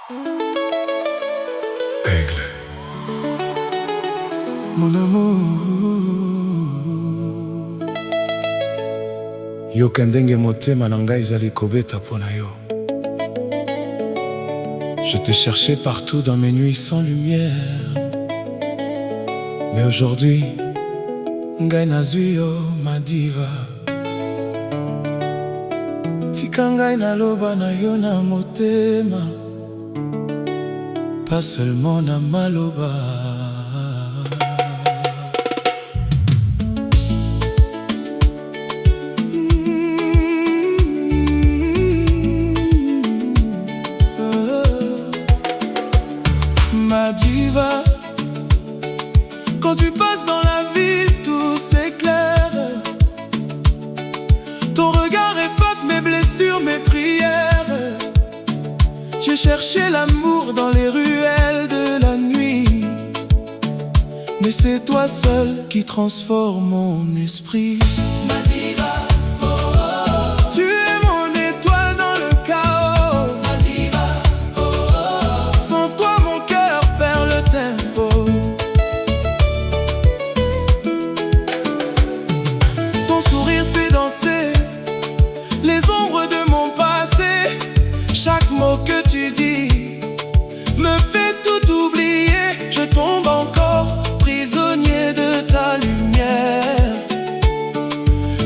Aigle, mon amour, yoka ndenge motema na ngai ezali kobeta mpona yo. Je t'ai cherché partout dans mes nuits sans lumière, mais aujourd'hui ngai nazwi yo ma diva. Tika ngai naloba na yo na motema, pas seulement na maloba. Ma diva, quand tu passes dans la ville, tout s'éclaire. Ton regard efface mes blessures, mes prières. J'ai cherché l'amour dans les ruelles de la nuit, mais c'est toi seul qui transforme mon esprit. Ma diva, oh, oh. Tu es mon étoile dans le chaos. Ma diva, oh, oh. Sans toi mon cœur perd le tempo. Ton sourire fait danser les ombres de mon passé. Chaque mot que tu dis me fait tout oublier. Je tombe encore prisonnier de ta lumière.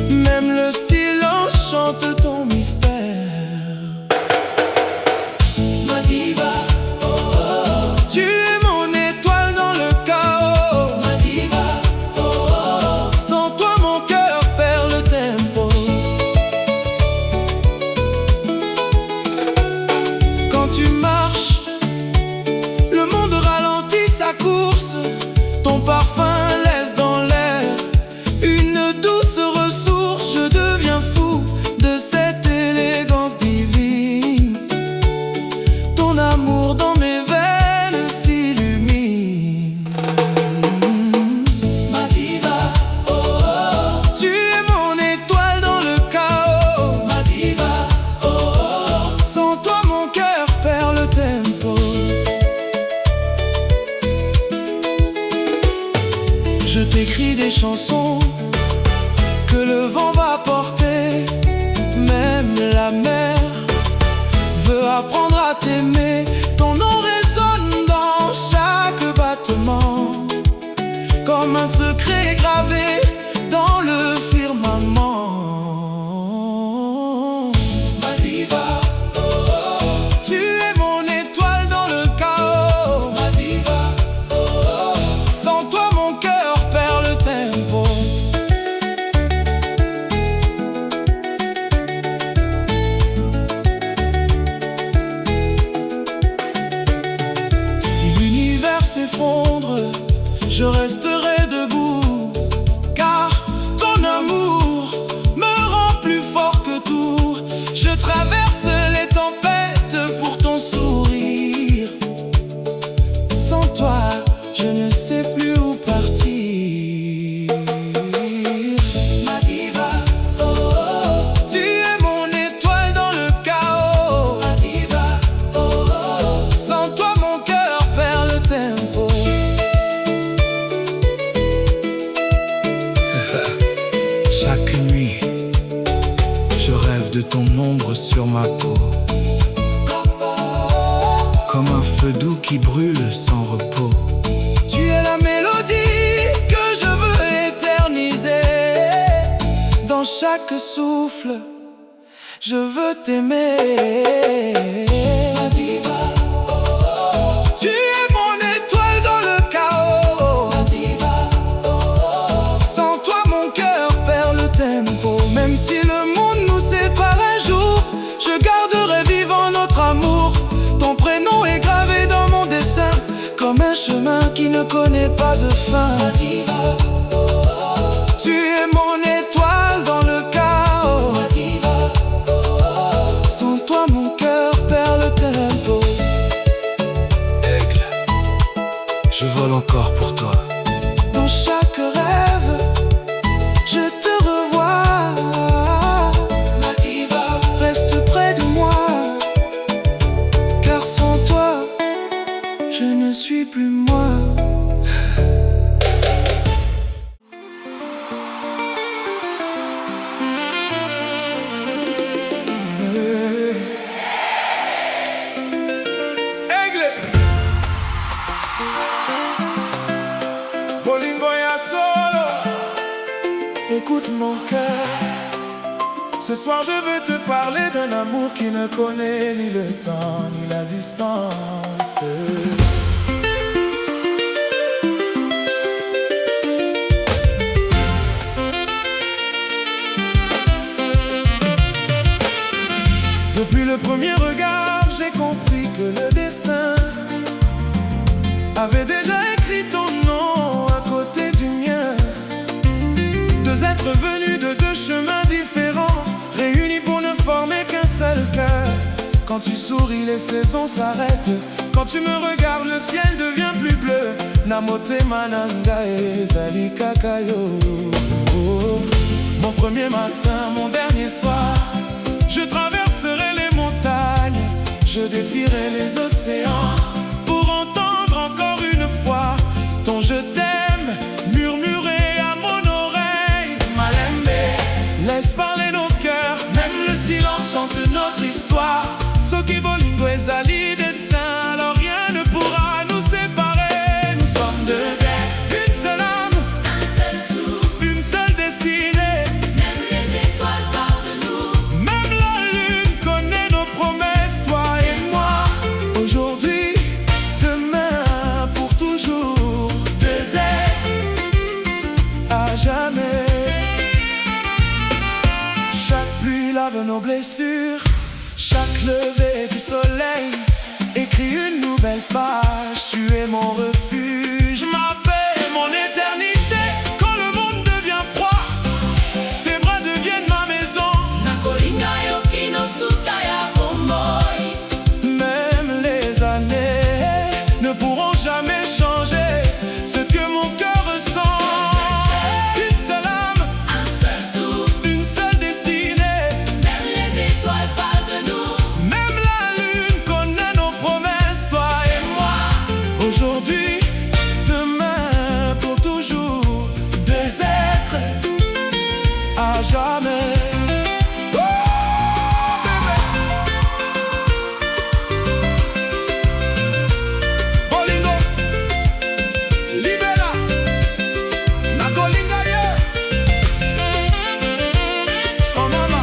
Même le silence chante ton mystère. Ma diva, oh, oh. Tu es mon étoile dans le chaos. Ma diva, oh, oh. Sans toi mon cœur perd le tempo. Quand tu marches, le monde ralentit sa course. Ton parfum laisse dans l'air une douce ressource. Je deviens fou de cette élégance divine. Ton amour dans mes veines s'illumine. Ma diva, oh, oh. Tu es mon étoile dans le chaos. Ma diva, oh, oh. Sans toi mon cœur perd le tempo. Je t'écris des chansons que le vent va porter. Même la mer veut apprendre à t'aimer. Ton nom résonne dans chaque battement, comme un secret gravé dans le firmament. Ma diva, oh, oh. Tu es mon étoile dans le chaos. Ma diva, oh, oh. Sans toi mon cœur perd le tempo. Si l'univers s'effondre, je resterai debout, car ton amour me rend plus fort que tout. Je traverse les tempêtes pour ton sourire. Sans toi, je ne sais plus où partir. Ma diva, oh, oh. Tu es mon étoile dans le chaos. Ma diva, oh, oh. Sans toi mon cœur perd le tempo. Chaque nuit, je rêve de ton ombre sur ma peau, comme un feu doux qui brûle sans repos. Tu es la mélodie que je veux éterniser. Dans chaque souffle, je veux t'aimer. Ma diva, oh, oh. Tu es mon étoile dans le chaos. Ma diva, oh, oh. Sans toi mon cœur perd le tempo. Même si le monde nous sépare un jour, je garderai vivant notre amour. Ton prénom est gravé dans mon destin, comme un chemin qui ne connaît pas de fin. Ma diva, oh, oh. Tu es mon étoile dans le chaos. Ma diva, oh, oh. Sans toi mon cœur perd le tempo. Aigle, je vole encore pour toi. Dans chaque rêve, je te revois. Ma diva, reste près de moi, car sans toi suis plus moi. Aigle Bolingo ya solo. Écoute mon cœur, ce soir je veux te parler d'un amour qui ne connaît ni le temps ni la distance. Depuis le premier regard, j'ai compris que le destin avait déjà écrit ton nom à côté du mien. Deux êtres venus de deux chemins différents, réunis pour ne former qu'un seul cœur. Quand tu souris, les saisons s'arrêtent. Quand tu me regardes, le ciel devient plus bleu. Namote mananga ezali kakayo. Mon premier matin, mon dernier soir, je traverserai les montagnes, je défierai les océans pour entendre encore une fois ton je t'aime murmurer à mon oreille. Malembe, laisse parler nos cœurs, même le silence chante notre histoire. Soki bolingo ezali destin, alors rien ne pourra nous séparer. Nous sommes deux êtres, une seule âme, un seul souffle, une seule destinée. Même les étoiles parlent de nous. Même la lune connaît nos promesses, toi et moi. Aujourd'hui, demain, pour toujours. Deux êtres, à jamais. Chaque pluie lave nos blessures, chaque lever du soleil écrit une nouvelle page. Tu es mon refuge, ma paix, mon éternité. Quand le monde devient froid, tes bras deviennent ma maison. Nakolinga yo kinosuka ya bomboy. Même les années ne pourront jamais changer ce que mon cœur ressent. Une seule âme, Un seul souffle. une seule destinée. Même les étoiles parlent de nous. Même la lune connaît nos promesses, toi et moi. Aujourd'hui, demain, pour toujours. Deux êtres, à jamais. Oh, bébé. Bolingo, libera, nakolinga ye. Oh mama,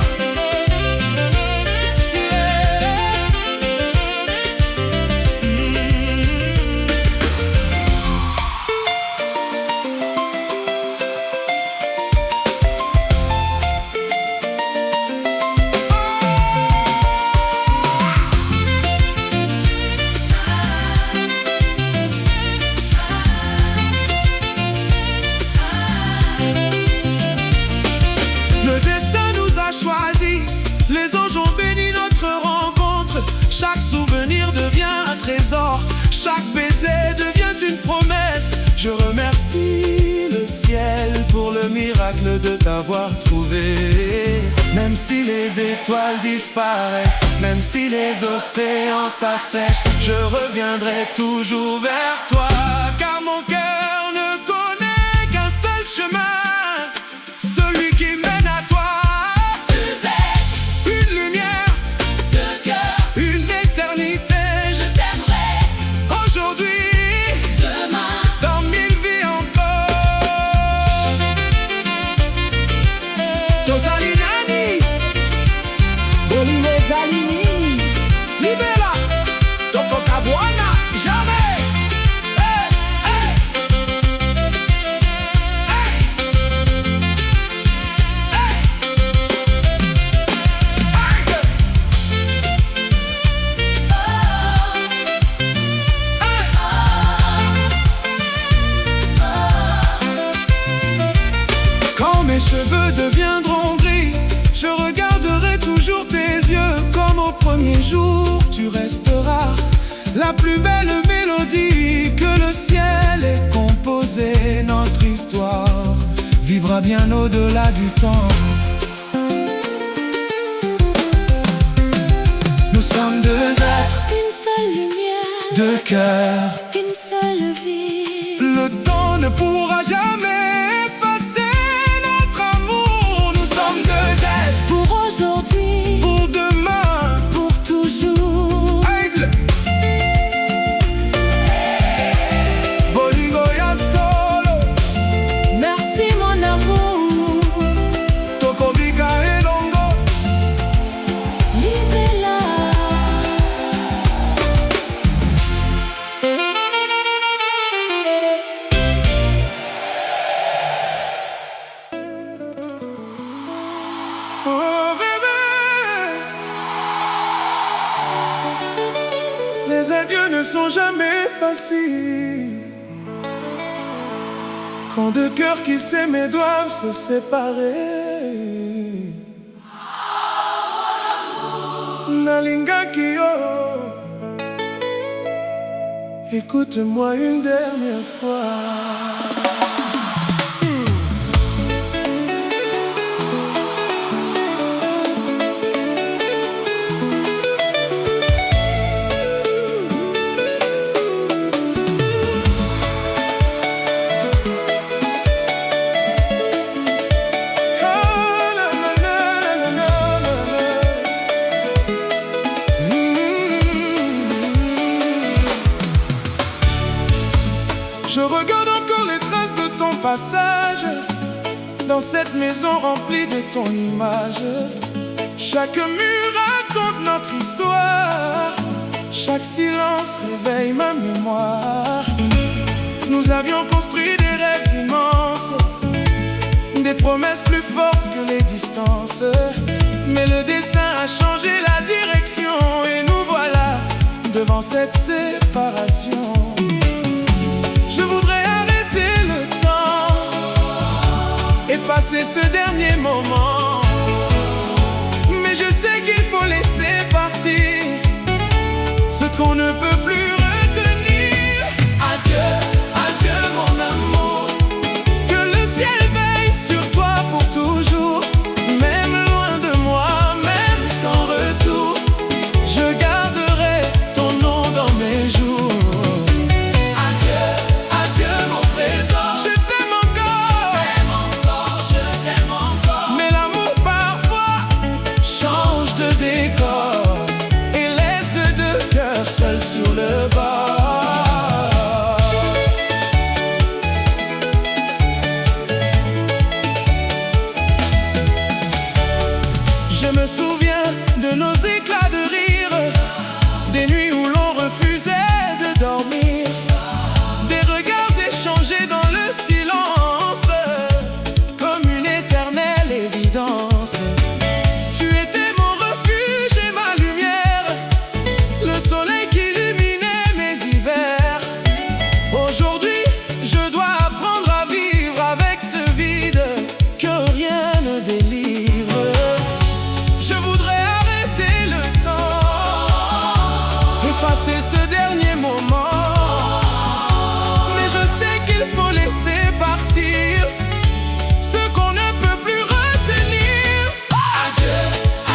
le destin nous a choisis, les anges ont béni notre rencontre. Chaque souvenir devient un trésor, chaque baiser devient une promesse. Je remercie le ciel pour le miracle de t'avoir trouvé. Même si les étoiles disparaissent, même si les océans s'assèchent, je reviendrai toujours vers toi, car mon cœur ne connaît qu'un seul chemin, celui qui mène à toi. Deux êtres, Une lumière, deux cœurs. une éternité. Je t'aimerai Aujourd'hui, demain. dans mille vies encore. Tozali nani, bolingo ezali nini. Libera, tokoka bwana, jamais. Hey, hey. Quand mes cheveux deviendront gris, je regarderai toujours tes yeux. Comme au premier jour, tu resteras la plus belle mélodie que le ciel ait composée. Notre histoire vivra bien au-delà du temps. Nous sommes deux êtres, Une seule lumière, de cœur. Une seule vie. Le temps ne pourra jamais effacer notre amour. Nous sommes deux êtres Pour aujourd'hui, pour demain. pour toujours. Aigle Bolingo ya solo Merci mon amour. Tokobika elongo Libella. Oh bébé, les adieux ne sont jamais faciles. Quand deux cœurs qui s'aimaient doivent se séparer. Nalingaki yo, écoute-moi une dernière fois. Je regarde encore les traces de ton passage dans cette maison remplie de ton image. Chaque mur raconte notre histoire, chaque silence réveille ma mémoire. Nous avions construit des rêves immenses, des promesses plus fortes que les distances. Mais le destin a changé la direction et nous voilà devant cette séparation. Je voudrais arrêter le temps, effacer ce dernier moment. Mais je sais qu'il faut laisser partir ce qu'on ne peut plus retenir. Adieu, adieu mon amour. Que le ciel veille sur toi pour toujours. Même loin de moi, même sans retour, je garderai ton nom dans mes jours. Adieu, adieu mon trésor. Je t'aime encore, Je t'aime encore. mais l'amour parfois change de décor et laisse deux cœurs seuls sur le bord. Je me souviens de nos éclats de rire, des nuits où l'on refusait de dormir, des regards échangés dans le silence, comme une éternelle évidence. Tu étais mon refuge et ma lumière, le soleil qui illuminait mes hivers. Aujourd'hui, je dois apprendre à vivre avec ce vide que rien ne délivre. Je voudrais arrêter le temps, effacer ce dernier moment. Mais je sais qu'il faut laisser partir ce qu'on ne peut plus retenir. Adieu,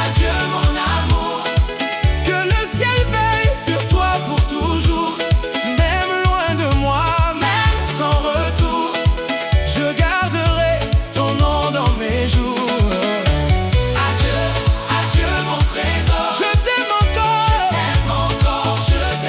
adieu mon amour. Que le ciel veille sur toi pour toujours. Même loin de moi, même sans retour, je garderai ton nom dans mes jours. Adieu, adieu mon trésor. Je t'aime encore, Je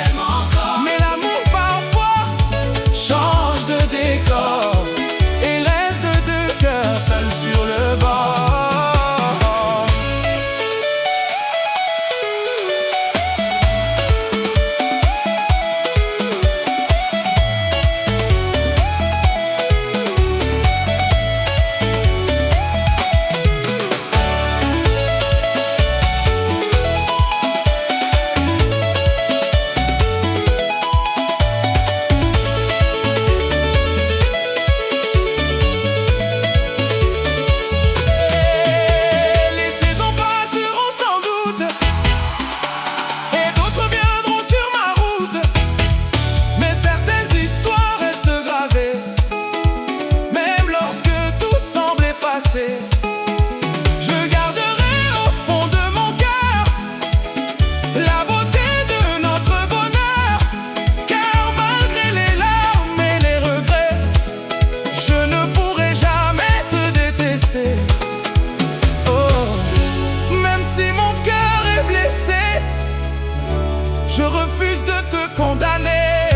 refuse de te condamner.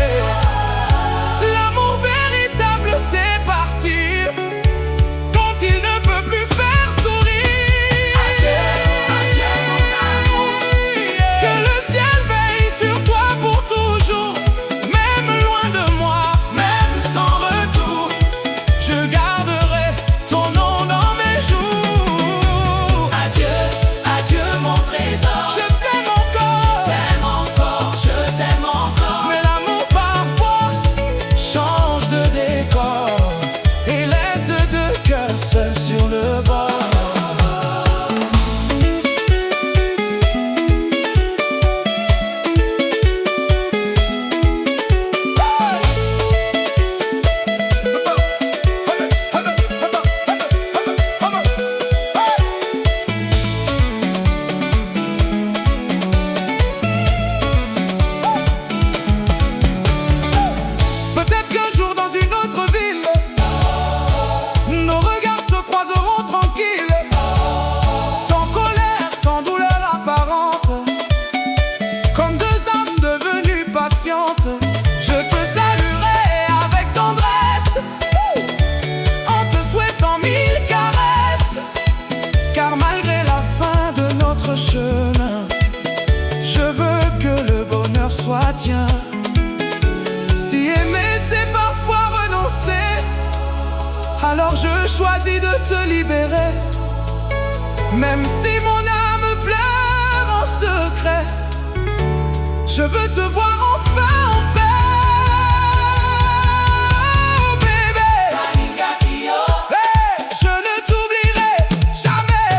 L'amour véritable, c'est partir quand il ne peut plus faire sourire. Adieu, adieu mon amour. Que le ciel veille sur toi pour toujours. Même loin de moi, même sans retour, je garderai ton nom dans mes jours. Adieu, adieu mon trésor. Je t'aime encore, T'aime encore, je t'aime encore. mais l'amour parfois change de décor et laisse de deux cœurs seuls sur le bord. Peut-être qu'un jour dans une autre ville, nos regards se croiseront tranquilles, sans colère, sans douleur apparente, comme deux âmes devenues patientes. Je te saluerai avec tendresse, en te souhaitant mille caresses, car malgré la fin de notre chemin, je veux que le bonheur soit tien. Si aimer c'est parfois renoncer, alors je choisis de te libérer. Même si mon âme pleure en secret, je veux te voir enfin en paix. Oh, bébé, Maninga Kio. hey, je ne t'oublierai jamais.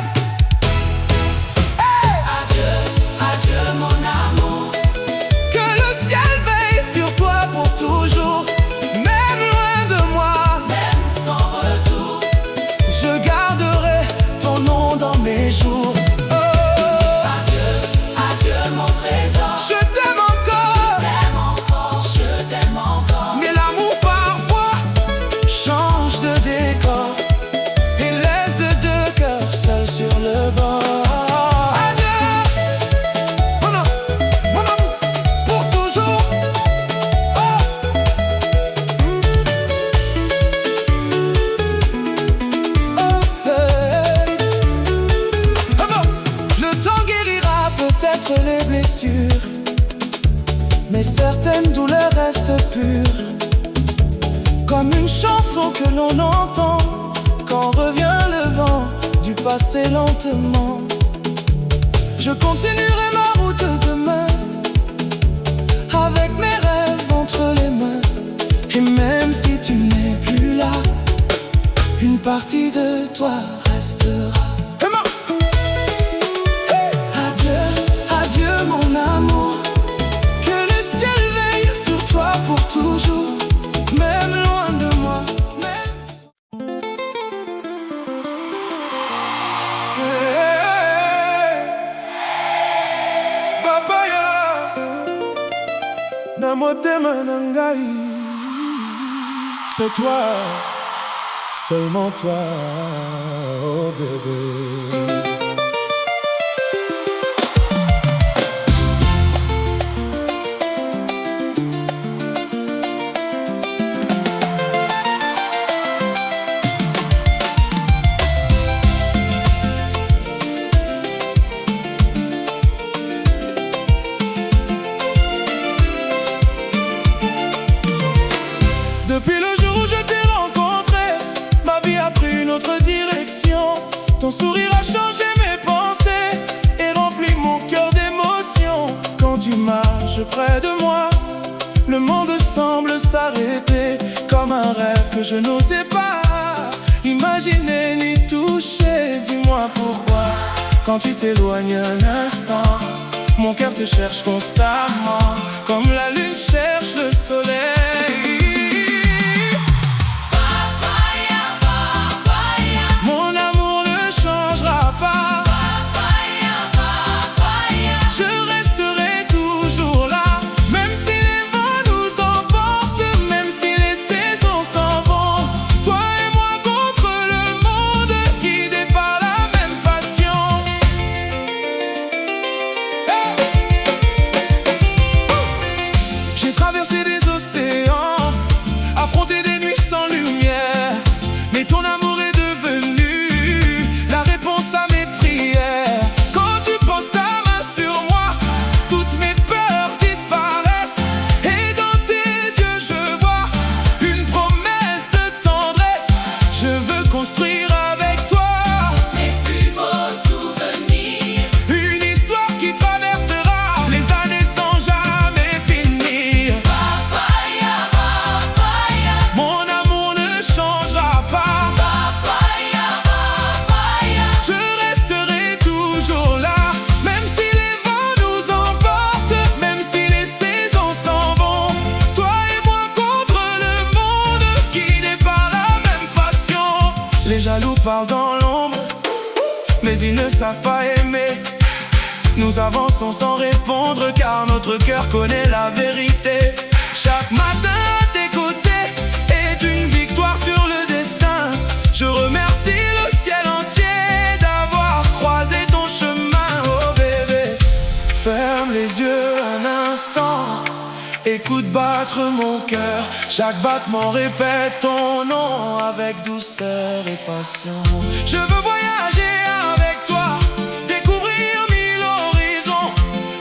Hey, Adieu, adieu mon amour. que le ciel veille sur toi pour toujours. Même loin de moi, Même sans retour. je garderai ton nom dans mes jours. Oh, Adieu, adieu mon trésor. je t'aime encore, T'aime encore, je t'aime encore. mais l'amour parfois change de décor et laisse de deux cœurs seuls sur le bord. Adieu, mon amour, pour toujours. Oh. Oh, hey. Ah bon, le temps guérira peut-être les blessures, mais certaines douleurs restent pures, comme une chanson que l'on entend quand revient le vent du passé lentement. Je continuerai ma route demain, avec mes rêves entre les mains. Et même si tu n'es plus là, une partie de toi restera. Adieu, adieu mon amour, que le ciel veille sur toi pour toujours, même loin de moi. Papaya, na motema na ngai, c'est toi, seulement toi, oh bébé. Depuis le jour où je t'ai rencontré, ma vie a pris une autre direction. Ton sourire a changé mes pensées et rempli mon cœur d'émotions. Quand tu marches près de moi, le monde semble s'arrêter, comme un rêve que je n'osais pas imaginer ni toucher. Dis-moi pourquoi, quand tu t'éloignes un instant, mon cœur te cherche constamment, comme la lune cherche le soleil. Mon amour ne changera pas. Je resterai toujours là, même si les vents nous emportent, même si les saisons s'en vont. Toi et moi contre le monde, guidés par la même passion. Hey! Oh! Nous avançons sans répondre car notre cœur connaît la vérité. Chaque matin à tes côtés est une victoire sur le destin. Je remercie le ciel entier d'avoir croisé ton chemin, oh bébé. Ferme les yeux un instant, écoute battre mon cœur. Chaque battement répète ton nom avec douceur et passion. Je veux voyager avec toi, découvrir mille horizons.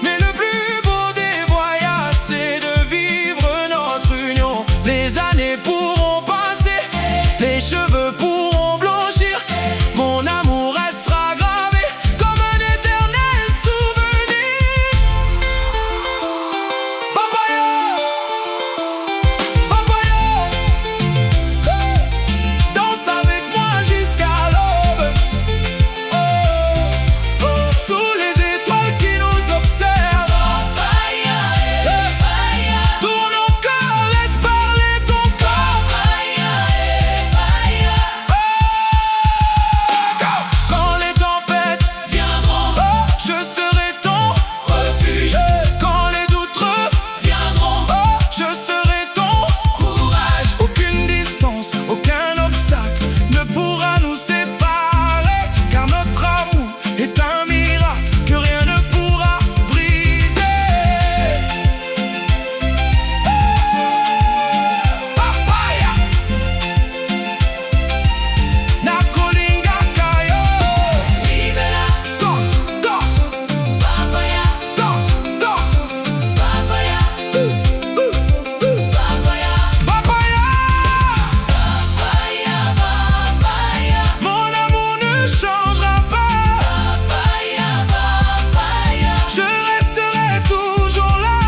Mais le plus beau des voyages, c'est de vivre notre union. Les années pourront passer, les cheveux pourront blanchir. Mon amour restera gravé comme un éternel souvenir. Papaya, papaya, danse avec moi jusqu'à l'aube. Oh, oh, sous les étoiles qui nous observent. Papaya, papaya, Tourne nos cœurs, laisse parler ton corps. papaya, papaya. Quand les tempêtes Viendront, je serai ton refuge. Quand les doutes Viendront, je serai ton courage. Aucune distance, aucun obstacle ne pourra nous séparer. Car notre amour est un miracle que rien ne pourra briser. Papaya, Nakolinga Kayo. Libera, Danse, danse, papaya, danse, danse. papaya, papaya, Papaya, papaya, papaya, mon amour ne changera pas. papaya, papaya. Je resterai toujours là,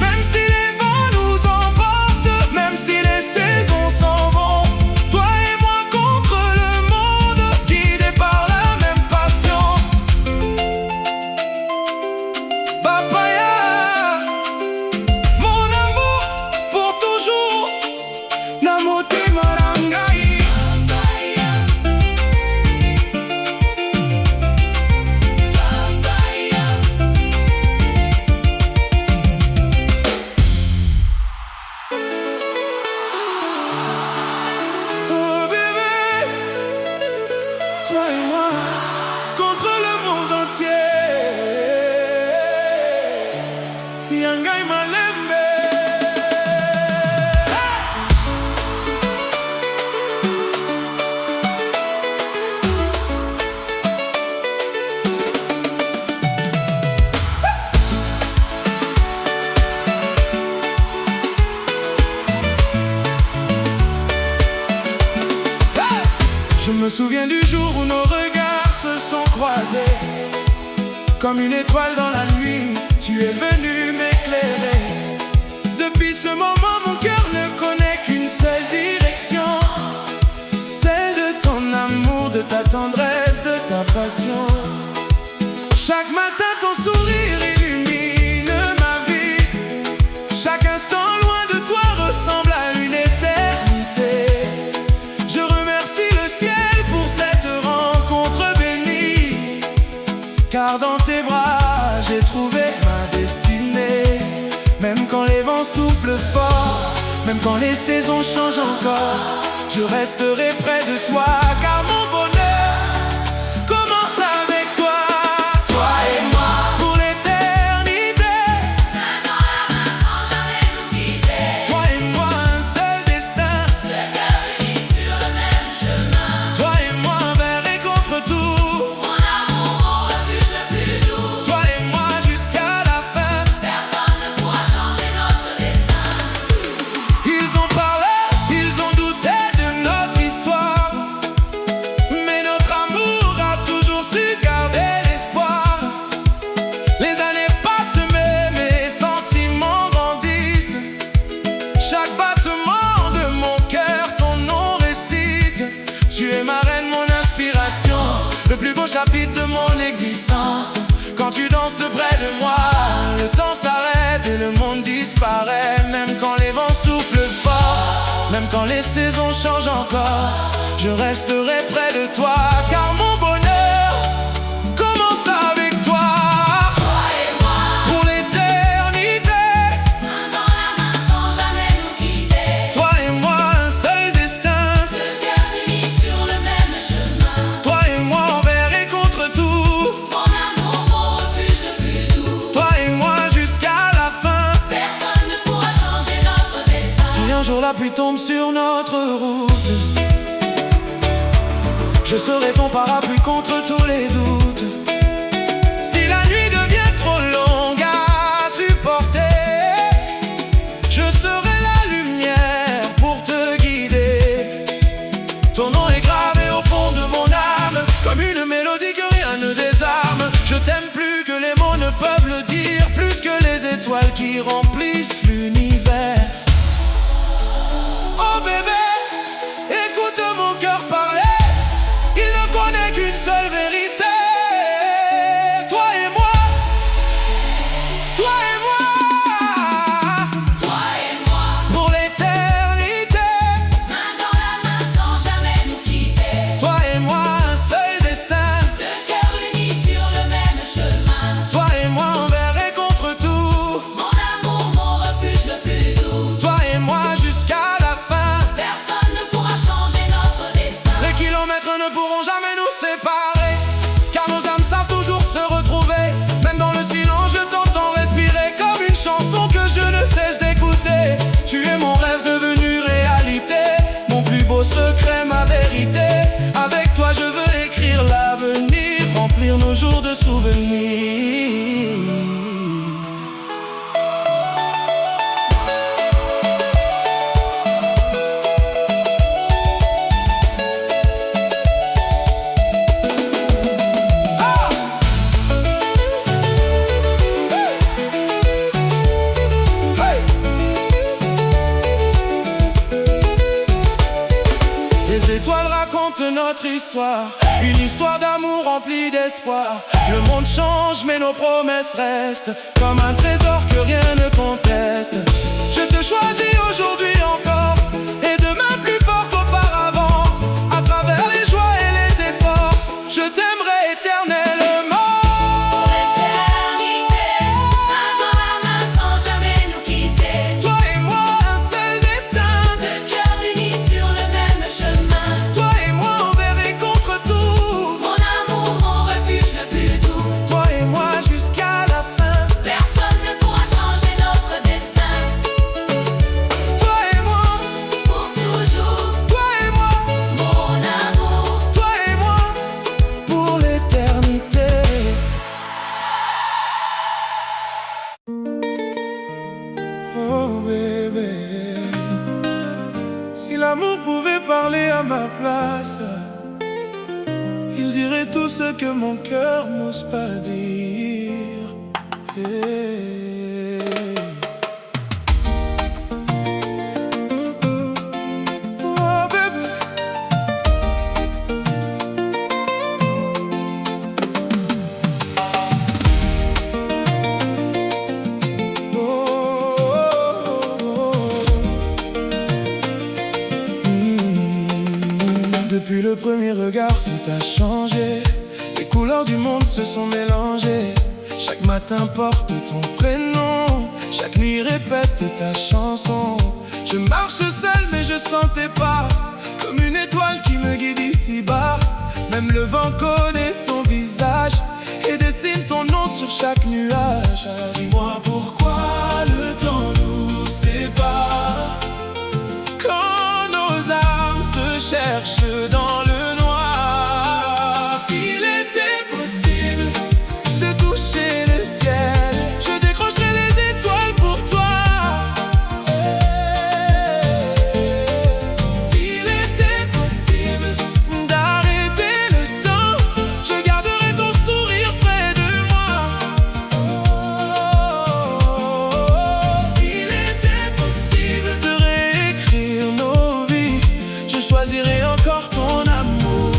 même si les vents nous emportent, même si les saisons s'en vont. Toi et moi contre le monde, guidés par la même passion. Papaya, mon amour pour toujours. Namote Marangai. Papaya, papaya. Oh bébé, toi et moi contre le monde entier. Yangai Malembe. Je me souviens du jour où nos regards se sont croisés. Comme une étoile dans la nuit, tu es venu m'éclairer. Depuis ce moment, mon cœur ne connaît qu'une seule direction, celle de ton amour, de ta tendresse, de ta passion. Chaque matin, ton sourire illumine ma vie. Chaque instant loin de toi ressemble à une éternité. Je remercie le ciel pour cette rencontre bénie, car dans tes bras j'ai trouvé ma destinée. Même quand les vents soufflent fort, même quand les saisons changent encore, je resterai près de toi, car mon bonheur commence avec toi. Toi et moi pour l'éternité. Main dans la main sans jamais nous quitter. Toi et moi un seul destin. Le cœur unis sur le même chemin. Toi et moi envers et contre tout. Mon amour, mon refuge le plus doux. Toi et moi jusqu'à la fin. Personne ne pourra changer notre destin. Ils ont parlé, ils ont douté de notre histoire, mais notre amour a toujours su garder l'espoir. Les années passent mais mes sentiments grandissent. Chaque battement de mon cœur ton nom récite. Tu es ma reine, mon inspiration, le plus beau chapitre de mon existence. Quand tu danses près de moi, le temps s'arrête et le monde disparaît. Même quand les vents soufflent fort, même quand les saisons changent encore, je resterai près de toi, car mon bonheur commence avec toi. Toi et la pluie tombe sur notre route, je serai ton parapluie contre tous les doutes. Si la nuit devient trop longue à supporter, je serai la lumière pour te guider. Ton nom est gravé au fond de mon âme, comme une mélodie que rien ne désarme. Je t'aime plus que les mots ne peuvent le dire, plus que les étoiles qui remplissent l'univers. Oh bébé, écoute mon cœur parler, il ne connaît qu'une seule vérité. Toi et moi, toi et moi, Toi et moi, pour l'éternité. main dans la main sans jamais nous quitter. Toi et moi, un seul destin. Deux cœurs unis sur le même chemin. Toi et moi, envers et contre tout. Mon amour, mon refuge le plus doux. Toi et moi, jusqu'à la fin. Personne ne pourra changer notre destin. Les kilomètres ne pourront jamais nous séparer, car nos âmes savent toujours se retrouver. Même dans le silence, je t'entends respirer, comme une chanson que je ne cesse d'écouter. Tu es mon rêve devenu réalité, mon plus beau secret, ma vérité. Avec toi je veux écrire l'avenir, remplir nos jours de souvenirs. Ah! Hey! Les étoiles racontent notre histoire, une histoire d'amour remplie d'espoir. Le monde change mais nos promesses restent, comme un trésor que rien ne conteste. Je te choisis aujourd'hui encore, et demain plus fort qu'auparavant. À travers les joies et les efforts, je t'aimerai éternellement. L'éternité, main dans la main sans jamais nous quitter. Toi et moi, un seul destin. Deux cœurs unis sur le même chemin. Toi et moi, envers et contre tout. Mon amour, mon refuge le plus doux. Toi et moi, jusqu'à la fin. Personne ne pourra changer notre destin. Toi et moi, Pour toujours, toi et moi, mon amour. toi et moi, pour l'éternité. Oh bébé, si l'amour pouvait parler à ma place, il dirait tout ce que mon cœur n'ose pas dire. Hey. Oh bébé, oh, oh, oh. Depuis le premier regard, tout a changé. Les couleurs du monde se sont mélangées. Chaque matin porte ton prénom, chaque nuit répète ta chanson. Je marche seul mais je sens tes pas, comme une étoile qui me guide ici bas. Même le vent connaît ton visage et dessine ton nom sur chaque nuage. Dis-moi pourquoi le temps nous sépare, quand nos âmes se cherchent dans le noir. S'il était possible de toucher le ciel, je décrocherais les étoiles pour toi. S'il était possible d'arrêter le temps, je garderais ton sourire près de moi. S'il était possible de réécrire nos vies, je choisirais encore ton amour,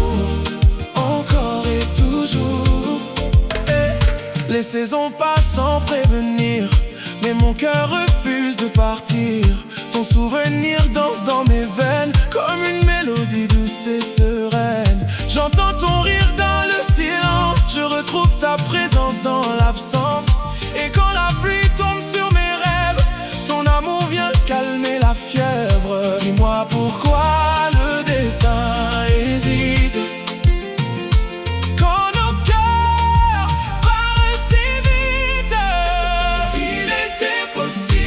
encore et toujours. Les saisons passent sans prévenir, mais mon cœur refuse de partir. Ton souvenir danse dans mes veines, comme une mélodie douce et sereine. J'entends ton rire dans le silence, je retrouve ta présence dans l'absence. Et quand la pluie tombe sur mes rêves, ton amour vient calmer la fièvre. Dis-moi pourquoi le destin hésite, quand nos cœurs parlent si vite. S'il était possible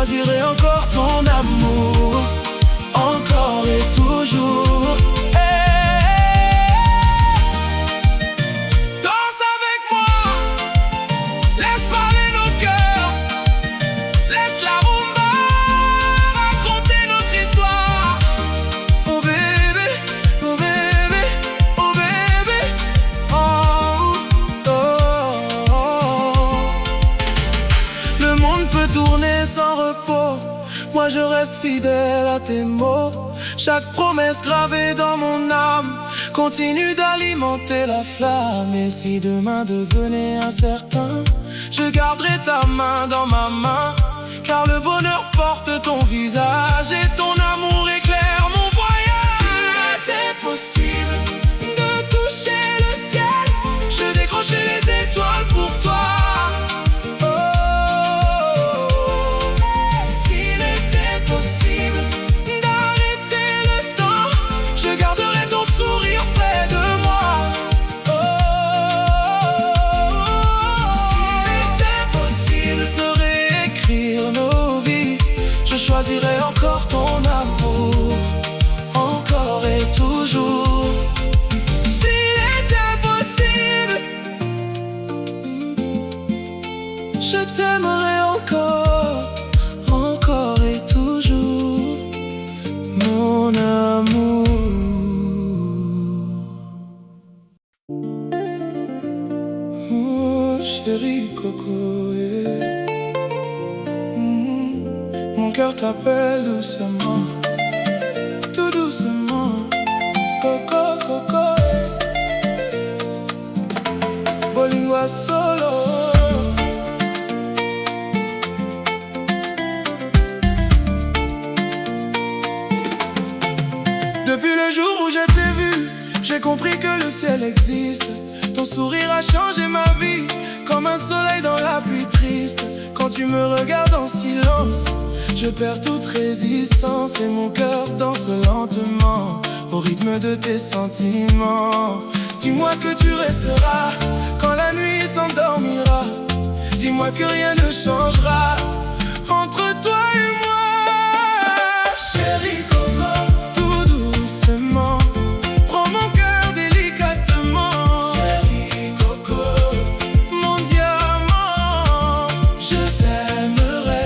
choisirai encore ton amour, encore et toujours. Danse avec moi, laisse parler nos cœurs, laisse la rumba raconter notre histoire. Oh bébé, oh bébé, oh bébé, oh, oh, oh. Le monde peut tourner sans repos, moi je reste fidèle à tes mots. Chaque promesse gravée dans mon âme continue d'alimenter la flamme. Et si demain devenait incertain, je garderai ta main dans ma main, car le bonheur porte ton visage et ton amour éclaire mon voyage. S'il était possible de toucher le ciel, je décrocherais les étoiles pour toi. S'il était possible D'arrêter le temps, je garderai ton sourire près de moi. S'il était possible de réécrire nos vies, je choisirais encore ton amour, encore et toujours. S'il était possible, Je t'aimerai encore, encore et toujours, mon amour. Oh, chérie Coco, yeah. Mon cœur t'appelle doucement, tout doucement. Coco, Coco, yeah. Bolingwa solo. Depuis le jour où je t'ai vu, j'ai compris que le ciel existe. Ton sourire a changé ma vie, comme un soleil dans la pluie triste. Quand tu me regardes en silence, je perds toute résistance. Et mon cœur danse lentement, au rythme de tes sentiments. Dis-moi que tu resteras, quand la nuit s'endormira. Dis-moi que rien ne changera entre toi et moi. Chérie Coco, tout doucement, prends mon cœur délicatement. Chérie Coco, mon diamant, je t'aimerai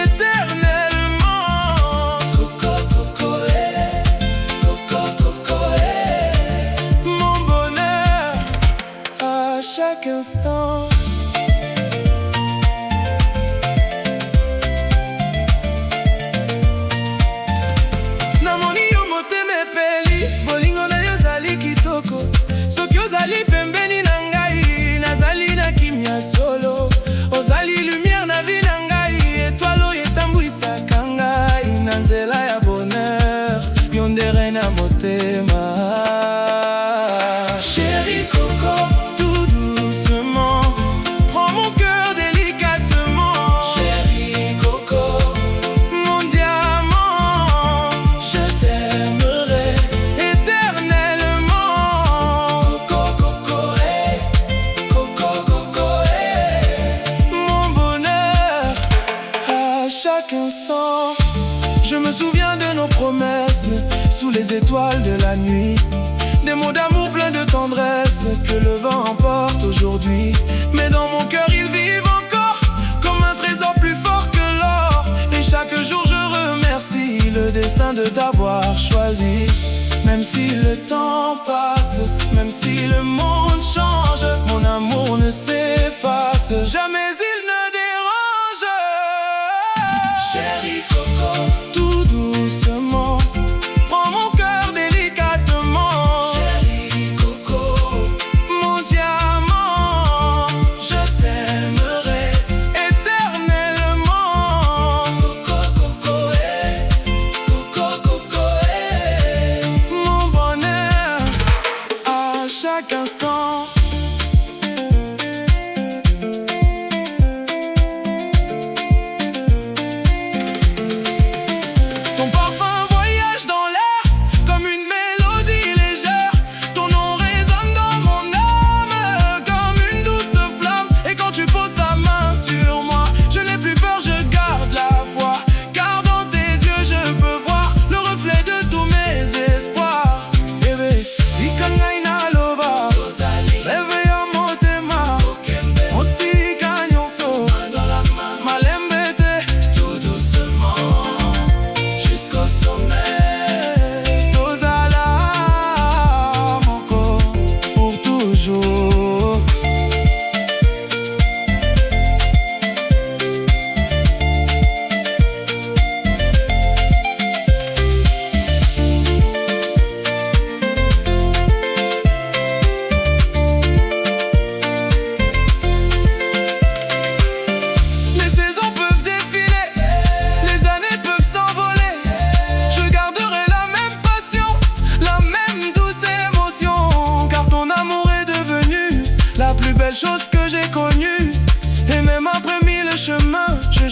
éternellement. Coco, Coco, Coco, Coco, mon bonheur à chaque instant. Bolingo na yo zali kitoko, soki ozali pembeni na ngai, nazali na kimia solo. Ozali lumière na vie na ngai, étoile oyo etambwisaka ngai na nzela ya bonheur, yo nde reine na motema. Chérie Coco, tout doucement, prends mon cœur délicatement. Chérie Coco, mon diamant, je t'aimerai éternellement. Coco, Coco, Coco, Coco, mon bonheur à chaque instant. Je me souviens de nos promesses sous les étoiles de la nuit, des mots d'amour pleins de tendresse que le vent emporte aujourd'hui. Mais dans mon cœur ils vivent encore comme un trésor plus fort que l'or. Et chaque jour je remercie le destin de t'avoir choisi. Même si le temps passe, même si le monde change, mon amour ne s'efface, jamais il ne dérange. Chérie Coco, tout doucement, prends mon cœur délicatement. Chérie Coco, mon diamant, je t'aimerai éternellement. Coco, Coco, Coco, Coco, mon bonheur à chaque instant.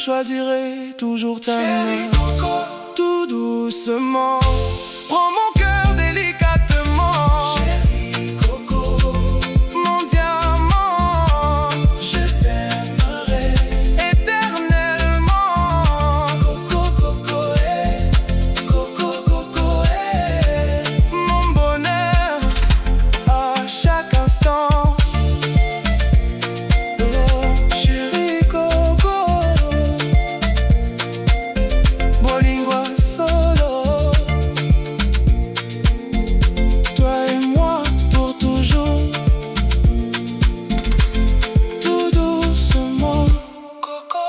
choisirai toujours ta main. Tout doucement, prends mon cœur délicatement. Chérie Coco, Mon diamant, je t'aimerai. éternellement. Coco, Coco, Coco, Coco, Mon bonheur à chaque instant. oh, chérie Coco, Bolingwa solo. Toi et moi pour toujours. Tout doucement. Coco.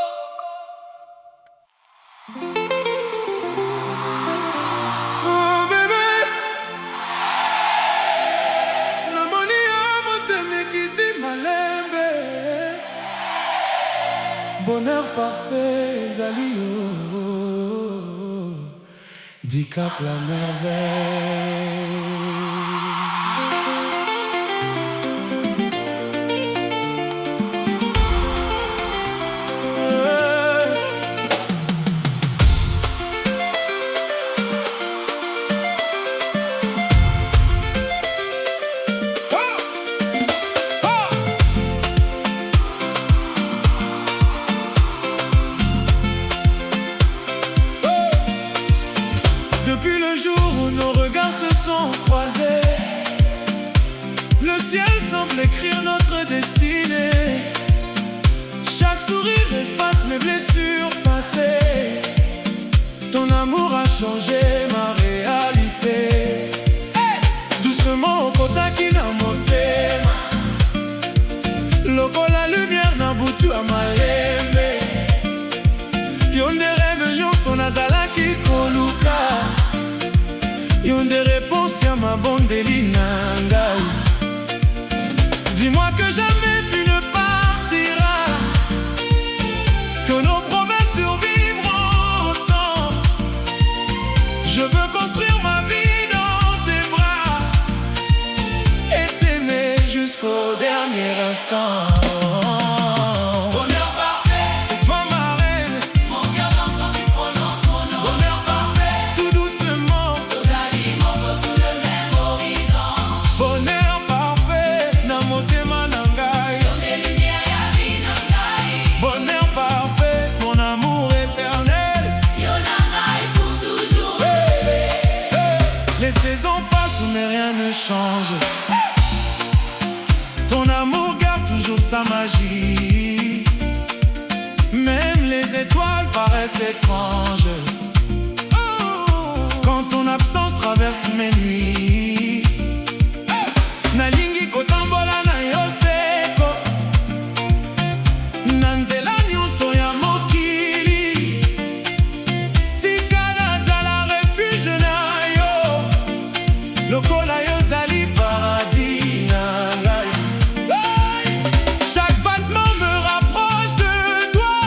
Oh bébé, namoni yo motema ekiti malembe. Bonheur parfait ezali yo, Dicap la merveille. Depuis le jour où nos regards se sont croisés, le ciel semble écrire notre destinée. Chaque sourire efface mes blessures passées. Ton amour a changé ma réalité. Hey! Doucement okotaki na motema, lokola lumière na butu ya malembe. Yo nde rêve nyonso nazalaki koluka, yo nde réponse ya mabondeli na ngai. Dis-moi que jamais tu ne partiras, que nos promesses survivront autant. Je veux construire ma vie dans tes bras et t'aimer jusqu'au dernier instant. Bonheur parfait, C'est toi ma reine, mon cœur danse quand tu prononces mon nom. bonheur parfait, tout doucement. Nos aliments sous le même horizon. Bonheur parfait, na motema na ngai. Comme des lumières, ya vie na ngai. Bonheur parfait, mon amour éternel. Yo na ngai pour toujours. Les saisons passent mais rien ne change. Ton amour garde toujours sa magie. Même les étoiles paraissent étranges. Quand ton absence traverse mes nuits. Nalingi kotambola na yo seko, na nzela nyonso ya mokili. Tika nazala refuge na yo, lokola yo zali paradis na ngai. Chaque battement me rapproche de toi,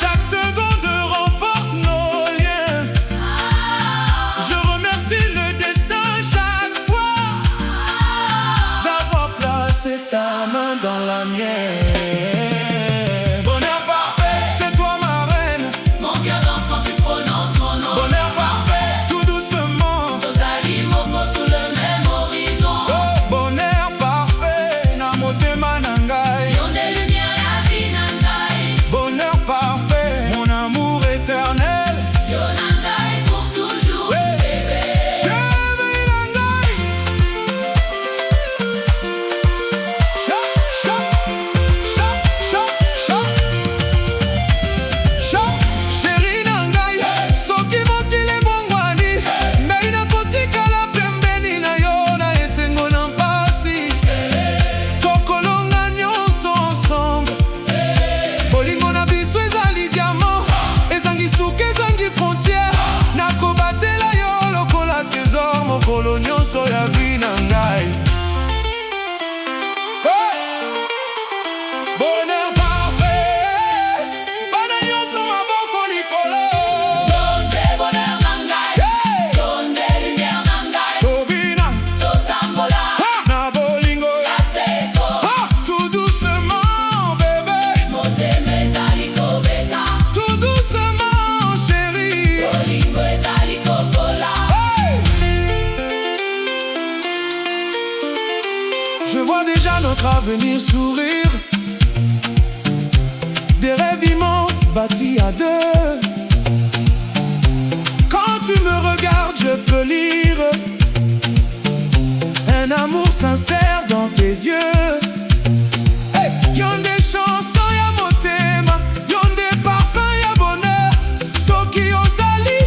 chaque seconde renforce nos liens. Je remercie le venir sourire. Des rêves immenses bâtis à deux. Quand tu me regardes, je peux lire un amour sincère dans tes yeux. Hey! Y'en des chansons, y'a motema, y'en des parfums, y'a bonheur. Soki ozali,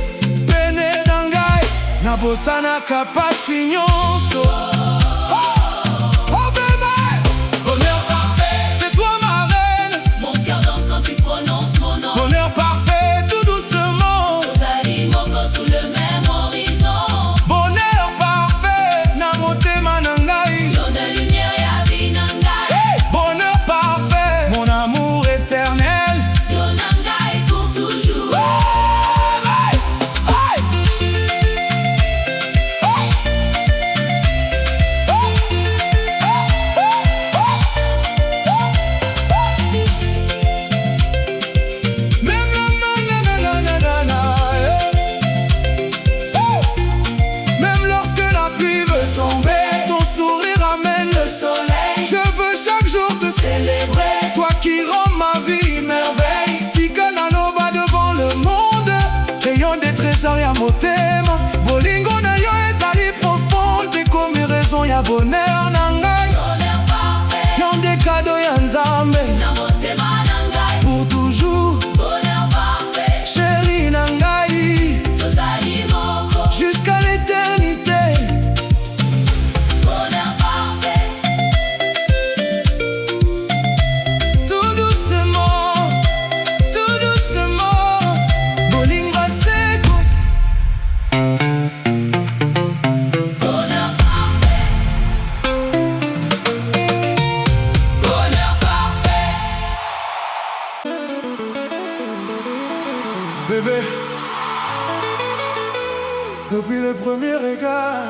pene nangai, nabosana kapasi nyonso. Oh bébé, Bonheur parfait, c'est toi ma reine. mon cœur danse quand tu prononces mon nom. Bonheur parfait, tout doucement. Tozali moko sous le même horizon. Bonheur parfait, na motema nangai. Lion de lumière, ya vie nangai. Hey! Bonheur parfait, mon amour éternel. Lion nangai pour toujours. Hey! Hey! Même même lorsque la pluie veut tomber, ton sourire amène le soleil. Je veux chaque jour te célébrer, toi qui rends ma vie merveille. Tika naloba devant le monde, ayant des trésors ya motema. Bolingo na yo ezali profonde, te comme raison ya bonheur nangai. Bonheur parfait, Y'en des cadeaux ya nzambe, na motema nangai. pour toujours, Bonheur parfait, chérie nangai, tozali moko. jusqu'à l'éternité. Bonheur parfait, Tout doucement, bolingo seko. bonheur parfait. Bonheur parfait. Bébé, depuis le premier regard,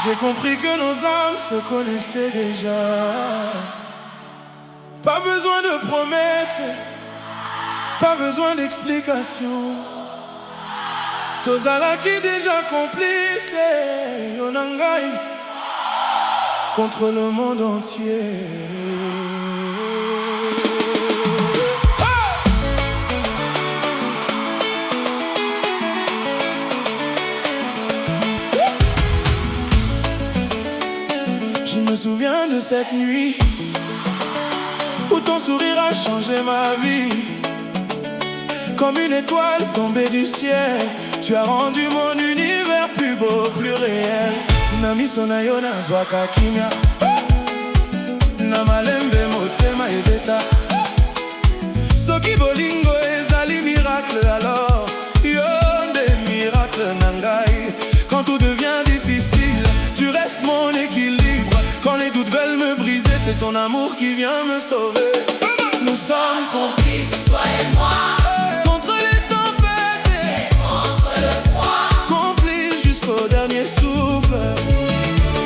j'ai compris que nos âmes se connaissaient déjà. Pas besoin de promesses, pas besoin d'explications. Tozalaki déjà complice, Yonangai, contre le monde entier. Je me souviens de cette nuit où ton sourire a changé ma vie. Comme une étoile tombée du ciel, tu as rendu mon univers plus beau, plus réel. Na miso na yo nazwaka kimia, na malembe motema ebeta. Soki bolingo ezali miracle, alors yo nde miracle nangai. Quand tout devient difficile, tu restes mon équilibre. Quand les doutes veulent me briser, c'est ton amour qui vient me sauver. Nous sommes Complices, toi et moi, contre les tempêtes, et contre le froid. complices jusqu'au dernier souffle.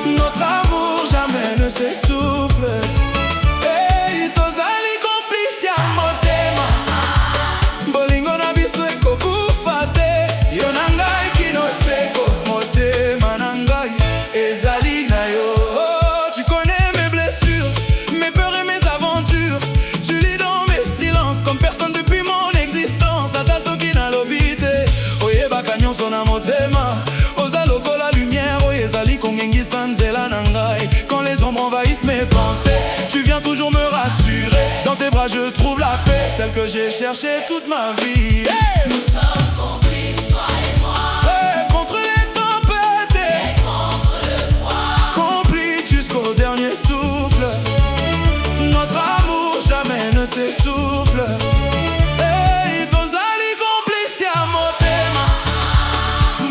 Notre amour jamais ne s'essouffle. Hey, tozali complice ya motema, bolingo na biso ekokufa te. Yo na ngai kino seko, motema na ngai ezali na yo. Oh, tu connais mes blessures, mes peurs et mes aventures. Tu lis dans mes silences comme personne depuis mon existence. Ata soki nalobi te, oyebaka nyonso na motema. Oza lokola lumière, oyo ezali kongengisa nzela na ngai. Quand les ombres envahissent mes pensées, tu viens toujours me rassurer. Dans tes bras je trouve la paix, celle que j'ai cherchée toute ma vie. Hey! Nous sommes complices, toi et moi, Hey, contre les tempêtes, et contre le froid. complices jusqu'au dernier souffle. Notre amour jamais ne s'essouffle. Hey, tozali complice ya motema,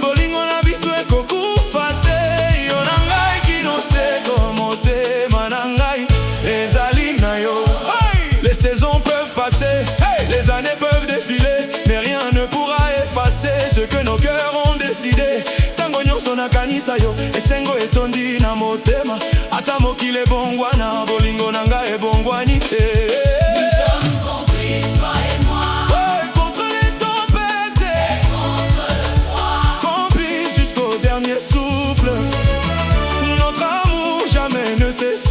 bolingo na biso ekokufa te. Yo na ngai kino seko, motema na ngai ezali na yo. Hey! Les saisons peuvent passer, hey! Les années peuvent défiler, mais rien ne pourra effacer ce que nos cœurs ont décidé. Tango nyonso nakanisa yo, esengo etondi na motema. Ata mokili ebongwana, bolingo na ngai ebongwani te. Nous sommes complices, toi et moi, Hey, contre les tempêtes, et contre le froid. complices jusqu'au dernier souffle. Notre amour jamais ne cesse.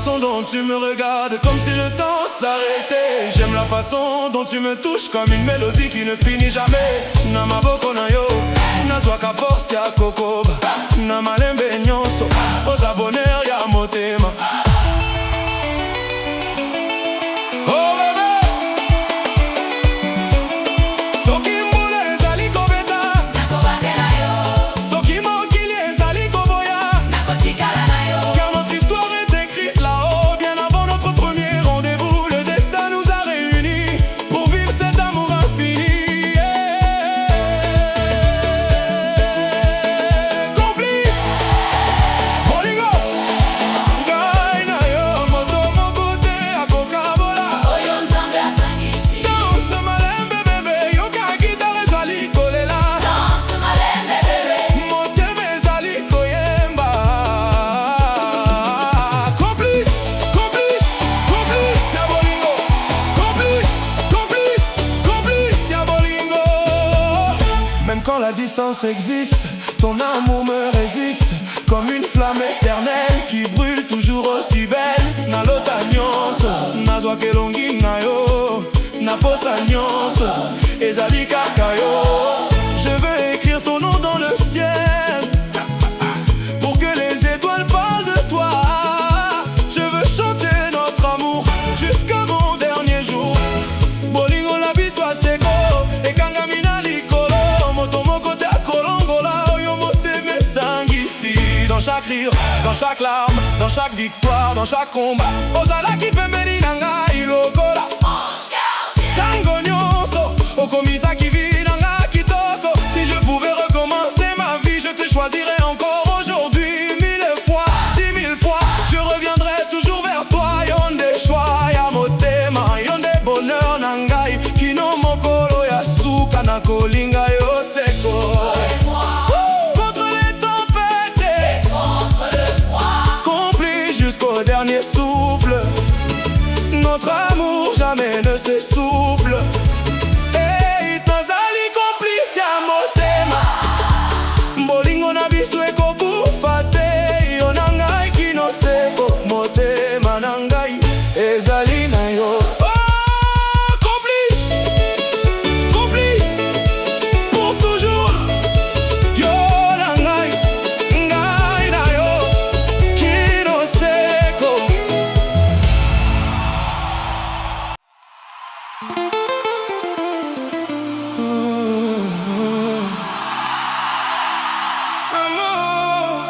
façon dont tu me regardes, comme si le temps s'arrêtait. J'aime la façon dont tu me touches, comme une mélodie qui ne finit jamais. Na maboko na yo, nazwaka force ya kokoba. Na malembe nyonso, oza bonheur ya motema. Oh bébé, soki mbula ezali kobeta, nakobandela yo, soki mokili ezali koboya, nakotikala na yo. car notre histoire est écrite là-haut, bien avant notre premier rendez-vous. Le destin nous a réunis pour vivre cet amour infini. Complice, bolingo, ngai na yo, moto moko te akokabola. Oyo nzambe asangisi, Danse malembe bébé, yoka guitare ezali kolela, danse malembe bébé. motema ezali koyemba. Complice, complice, complice ya bolingo. Complice, complice, complice ya bolingo. Même quand la distance existe, ton amour me résiste, comme une flamme éternelle qui brûle toujours aussi belle. Nalota nyonso, nazwaka elongi na yo, naposa nyonso, ezali kaka yo. Je veux écrire ton nom dans le ciel, pour que les étoiles parlent de toi. Je veux chanter notre amour jusqu'à mon dernier jour. Bolingo la biso aseko, ekangami na likolo, moto moko te akolongola, oyo motema esangisi. Dans chaque rire, dans chaque larme, dans chaque victoire, dans chaque combat, ozalaki pembeni na ngai lokola Ange gardien, tango nyonso, okomisaki vi na nga kitoko. Si je pouvais recommencer ma vie, je te choisirais encore aujourd'hui. 1000 fois, 10 000 fois, je reviendrai toujours vers toi. Yonde choix ya motema, yonde bonheur na ngai, kino mokolo ya suka na kolinga yo seko. et moi, Contre les tempêtes, contre le froid. complice jusqu'au dernier souffle. Notre amour jamais ne s'essouffle. Hey, nazali complice ya motema, bolingo na biso ekokufa te. Yo na ngai kino seko, motema na ngai ezali na yo. Oh, complice, complice, pour toujours. Yo na ngai, ngai na yo, kino seko. Amor,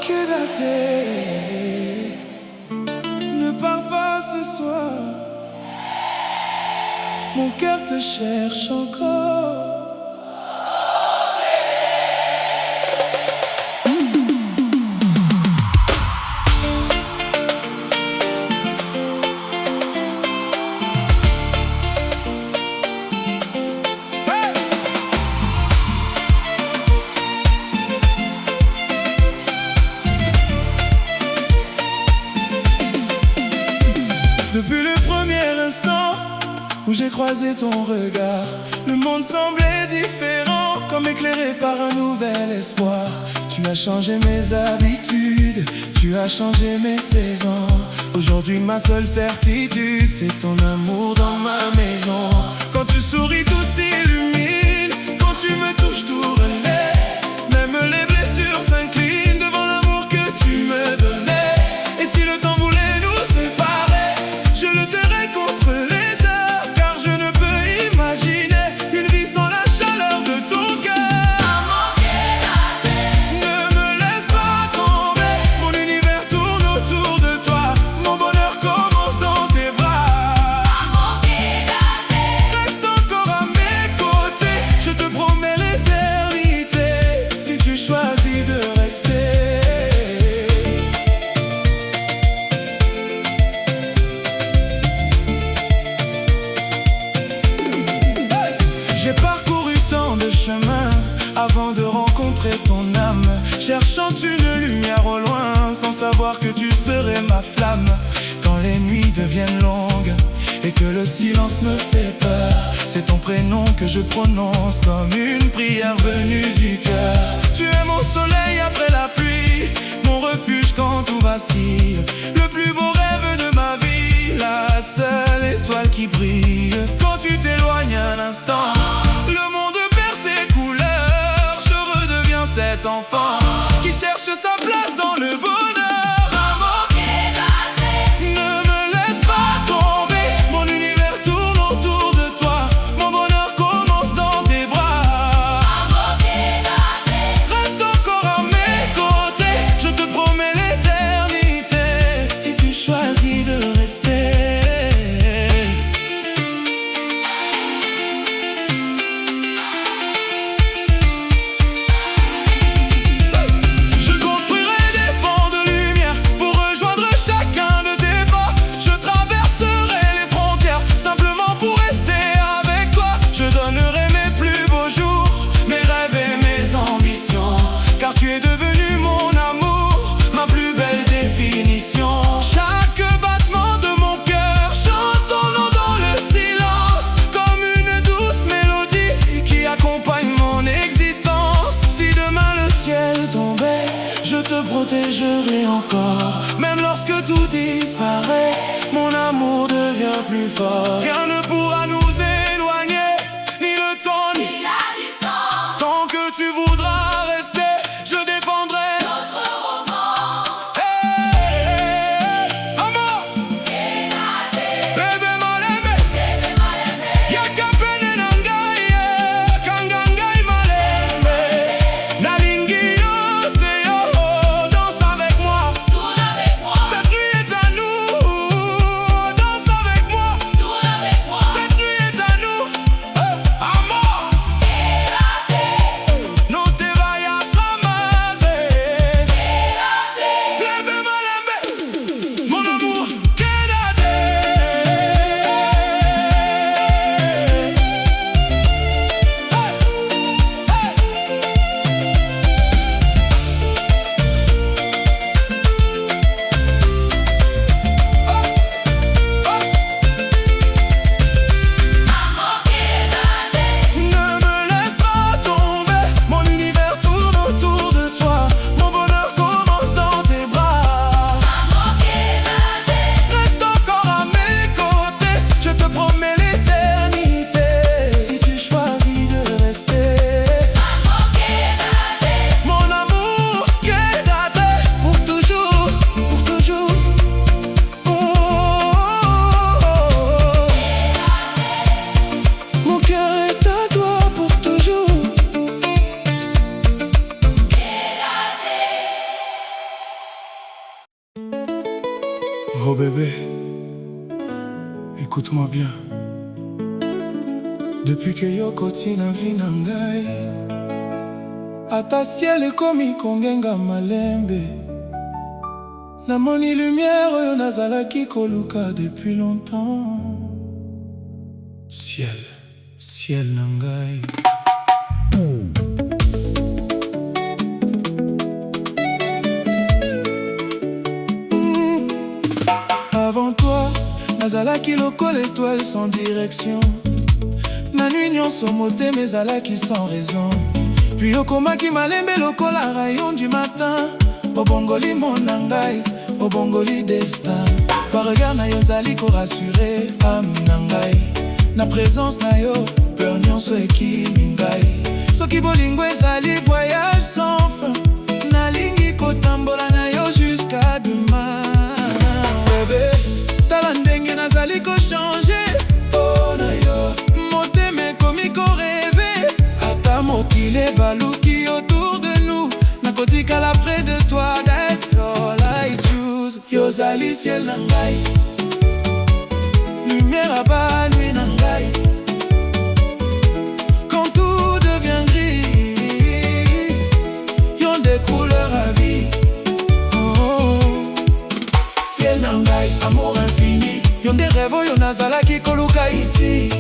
quédate, ne pars pas ce soir. Mon cœur te cherche encore. Hey! Depuis le premier instant où j'ai croisé ton regard, le monde semblait différent, comme éclairé par un nouvel espoir. Tu as changé mes habitudes, tu as changé mes saisons. Aujourd'hui ma seule certitude, c'est ton amour dans ma maison. Quand tu souris tout s'illumine, quand tu me touches tout renaît. Même les blessures s'inclinent devant l'amour que tu me donnais. Et si le temps voulait nous séparer, je le tairais contre les heures, car je ne peux imaginer une vie sans la chaleur de ton cœur. Ne me laisse pas tomber, mon univers tourne autour de toi, mon bonheur commence dans tes bras. Reste encore à mes côtés, je te promets l'éternité, si tu choisis de rester. J'ai parcouru tant de chemins avant de rencontrer ton âme, cherchant une lumière au loin, sans savoir que tu serais ma flamme. Quand les nuits deviennent longues et que le silence me fait peur, c'est ton prénom que je prononce comme une prière venue du cœur. Tu es mon soleil après la pluie, mon refuge quand tout vacille. Le plus beau rêve de ma vie, la seule étoile qui brille. Quand tu t'éloignes un instant, le monde perd ses couleurs. Je redeviens cet enfant qui cherche sa place dans le bonheur. Protégerai encore, même lorsque tout disparaît, mon amour devient plus fort. Rien ne pourra nous éloigner, ni le temps, ni la distance. Tant que tu voudras rester, je défendrai notre romance. Hey, amor, bébé malembe, yakapene nangai, kangangai malembe, nalingi yo seyo. Oh bébé, écoute-moi bien. Depuis que yokoti na vie na ngai, ata ciel ekomi kongenga malembe, namoni lumière oyo nazalaki koluka depuis longtemps. Ciel, ciel na ngai. Avant toi, nazalaki lokola étoile sans direction. Na nuit nyonso motema ezalaki sans raison. Puis okomaki malembe lokola rayon du matin. Obongoli mon ngai, obongoli destin. Par regard na yo zali ko rassurer âme na ngai. Na présence na yo, peur nyonso ekimi ngai. Soki bolingo ezali voyage sans fin, nalingi kotambola na yo jusqu'à demain. Bébé, tala ndenge nazali ko changer. Oh na yo, motema ekomi ko rêver. Ata mokili baluki autour de nous, nakotikala près de toi. That's all I choose. Yo zali ciel na ngai, lumière à bas nuit na ngai. Quand tout devient gris, yon des couleurs à vie. Ciel na ngai, amour infini. Yon des rêves, yon azalaki koluka ici.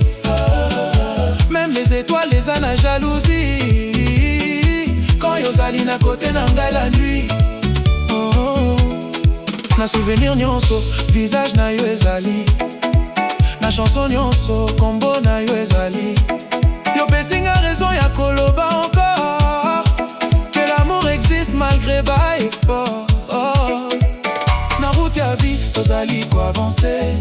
Même les étoiles les a na jalousie. Quand yo zali na côté na ngai la nuit. Na souvenir nyonso, visage na yo ezali. Na chanson nyonso, combo na yo ezali. Yo pesinga raison ya koloba encore que l'amour existe malgré bas effort. tozali avancer,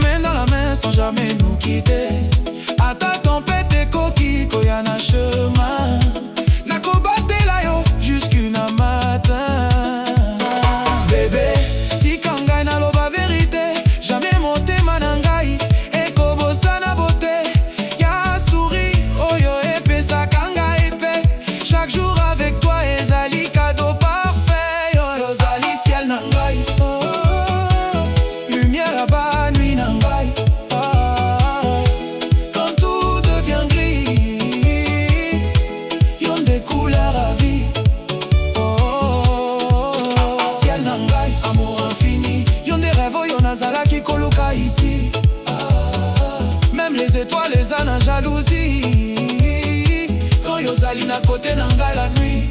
main dans la main sans jamais nous quitter. Ata tempête ekoki koya na chemin, nakobatela yo jusqu'une matin. Bébé, tika ngai naloba vérité, jamais motema na ngai ekobosa na beauté. Ya souri oyo epesaka ngai pe, chaque jour avec toi ezali cadeau parfait. Yo zali ciel na ngai, lumière à bas nuit na ngai. Quand tout devient gris, yon des couleurs à vie. Ciel na ngai, amour infini, yon des rêves oyo nazalaki koluka ici. Même les étoiles les a na jalousie, quand yo zali na côté na ngai la nuit.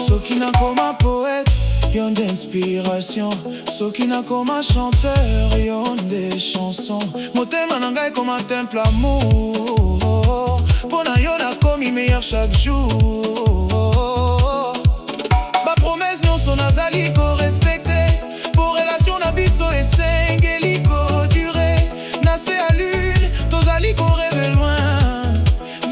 Soki nakoma poète, yon d'inspiration. Soki nakoma chanteur, yon des chansons. Motema na ngai comme un temple amour, pona yo nakomi meilleur chaque jour. Ba promesse nyonso nazali ko respecter, pour relation na biso esengeli ko durer. Nase à lune, tozali ko rêver loin,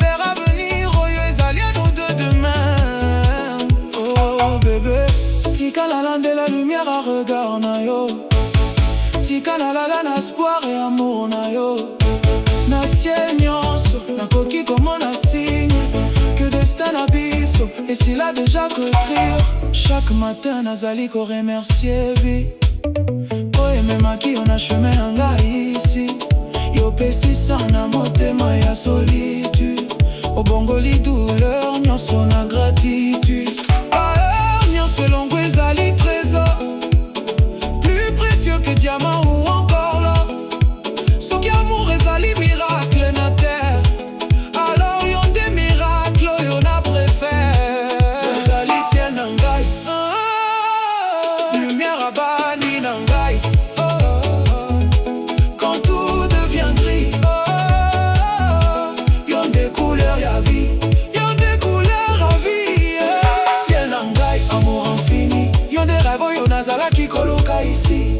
vers avenir oyo ezali à nous deux demain. Oh bébé, tika la lande la lumière à regard na yo, tika la na espoir et amour na yo. Na ciel nyonso nakoki komona signe que destin na biso esili déjà qu'écrire. Chaque matin nazali ko remercier vie, po ememaki yo na chemin ya ngai ici. Yo pesisa na motema ya solitude, obongoli douleur nyonso na gratitude. Aer nyonso elongo ezali trésor, plus précieux que diamant ou encore l'or. Soki amour ezali miracle na terre, alors yon des miracles oyo na préfère. Ezali ciel na ngai, lumière à bas nuit na ngai. Quand tout devient gris, yon des couleurs ya vie, yon des couleurs à vie. Ciel na ngai, amour infini, yon des rêves oyo nazalaki koluka ici.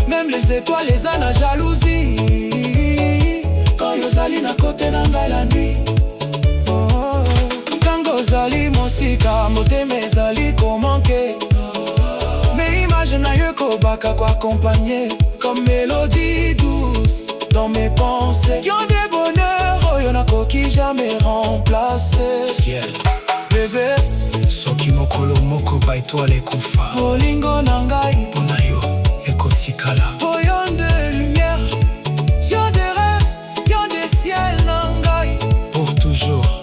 Même les étoiles les a na jalousie, quand yo zali na côté na ngai la nuit. Tango zali mosika, motema ezali komanke, mais image na yo ekobaka koaccompagner comme mélodie douce dans mes pensées. Yon des bonheurs oyo nakoki jamais remplacer. Ciel, bébé, soki mokolo moko ba étoile ekufa, bolingo na ngai pona yo ekotikala. Oh yon de lumière, yon des rêves, yon des ciels na ngai pour toujours.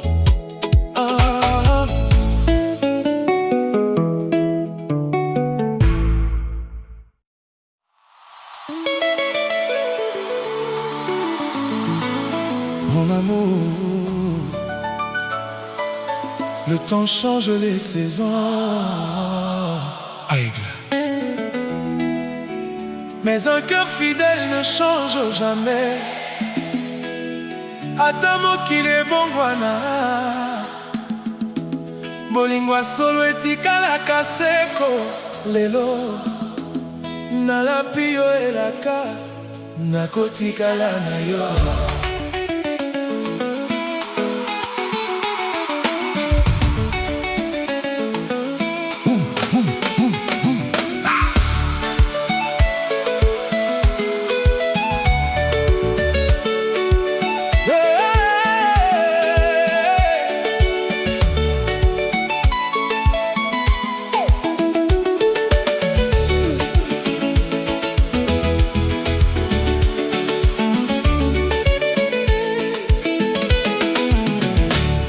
Mon amour, le temps change les saisons. Aigle. Mais un cœur fidèle ne change jamais. Ata mokili bongwana, bolingwa solo etikalaka seko. Lelo nalapi yo elaka, nakotikala na yo.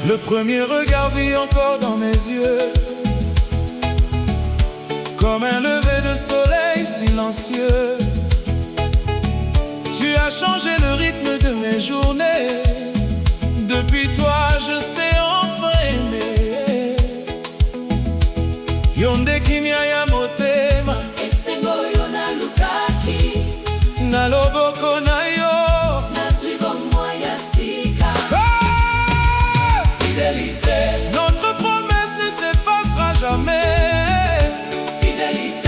Le premier regard vit encore dans mes yeux, comme un lever de soleil silencieux. Tu as changé le rythme de mes journées. Depuis toi, je sais enfin aimer. Yonde kimia ya motema, Esengo yo nalukaki, na loboko na yo, nazwi bomoi ya sika. Fidélité, notre promesse ne s'effacera jamais. Fidélité.